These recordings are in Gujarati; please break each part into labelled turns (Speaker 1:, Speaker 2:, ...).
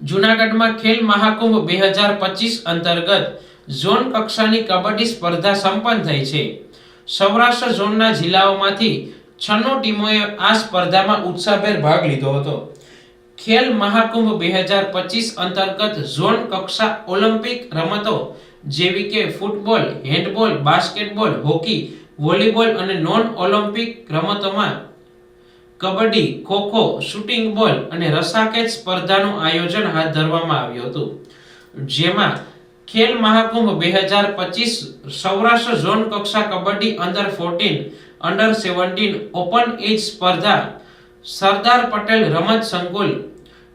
Speaker 1: જૂનાગઢમાં ખેલ મહાકુંભ 2025 અંતર્ગત ઝોન કક્ષાની કબડ્ડી સ્પર્ધા સંપન્ન થઈ છે। સૌરાષ્ટ્ર ઝોનના જિલ્લાઓમાંથી 96 ટીમોએ આ સ્પર્ધામાં ઉત્સાહભેર ભાગ લીધો હતો। ખેલ મહાકુંભ 2025 અંતર્ગત ઝોન કક્ષા ઓલિમ્પિક રમતો જેવી કે football, handball, basketball, hockey, volleyball અને નોન ઓલિમ્પિક રમતોમાં કબડ્ડી, ખોખો, શૂટિંગ બોલ અને રસ્સાકેચ સ્પર્ધાનું આયોજન હાથ ધરવામાં આવ્યું હતું। જેમાં ખેલ મહાકુંભ 2025 સૌરાષ્ટ્ર ઝોન કક્ષા kabaddi under 14, under 17 open age સ્પર્ધા સરદાર પટેલ રમત સંકુલ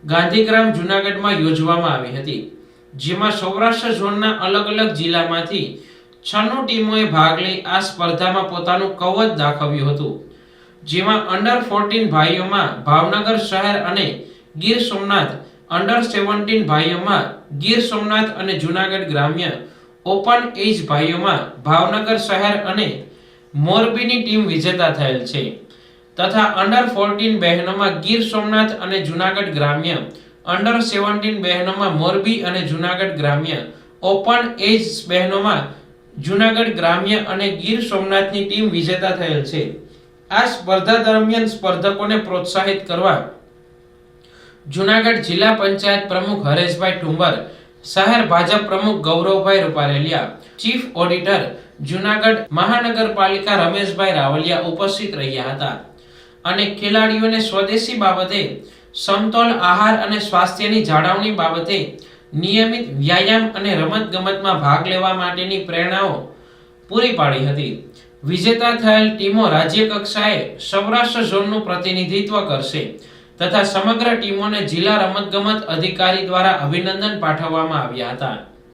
Speaker 1: ગાંધીગ્રામ જૂનાગઢમાં યોજવામાં આવી હતી। જેમાં સૌરાષ્ટ્ર ઝોનના અલગ અલગ જિલ્લામાંથી 96 ટીમોએ ભાગ લઈ આ સ્પર્ધામાં પોતાનું કવચ દાખવ્યું હતું। જેમાં અંડર 14 ભાઈઓમાં ભાવનગર શહેર અને ગીર સોમનાથ, અંડર 17 ભાઈઓમાં ગીર સોમનાથ અને જૂનાગઢ ગ્રામ્ય, ઓપન એજ ભાઈઓમાં ભાવનગર શહેર અને મોરબીની ટીમ વિજેતા થયેલ છે તથા અંડર 14 બહેનોમાં ગીર સોમનાથ અને જૂનાગઢ ગ્રામ્ય, અંડર 17 બહેનોમાં મોરબી અને જૂનાગઢ ગ્રામ્ય, ઓપન એજ બહેનોમાં જૂનાગઢ ગ્રામ્ય અને ગીર સોમનાથની ટીમ વિજેતા થયેલ છે। આ સ્પર્ધા દરમિયાન સ્પર્ધકોને પ્રોત્સાહિત કરવા જૂનાગઢ જિલ્લા પંચાયત પ્રમુખ હરેશભાઈ ઠુંબર, શહેર ભાજપ પ્રમુખ ગૌરવભાઈ રૂપારેલિયા, ચીફ ઓડિટર જૂનાગઢ મહાનગરપાલિકા રમેશભાઈ રાવલિયા ઉપસ્થિત રહ્યા હતા અને ખેલાડીઓને સ્વદેશી બાબતે, સમતોલ આહાર અને સ્વાસ્થ્યની જાળવણી બાબતે નિયમિત વ્યાયામ અને રમતગમતમાં ભાગ લેવા માટેની પ્રેરણાઓ પૂરી પાડી હતી। વિજેતા થયેલ ટીમો રાજ્ય કક્ષાએ સૌરાષ્ટ્ર ઝોનનું પ્રતિનિધિત્વ કરશે તથા સમગ્ર ટીમોને જિલ્લા રમતગમત અધિકારી દ્વારા અભિનંદન પાઠવવામાં આવ્યા હતા।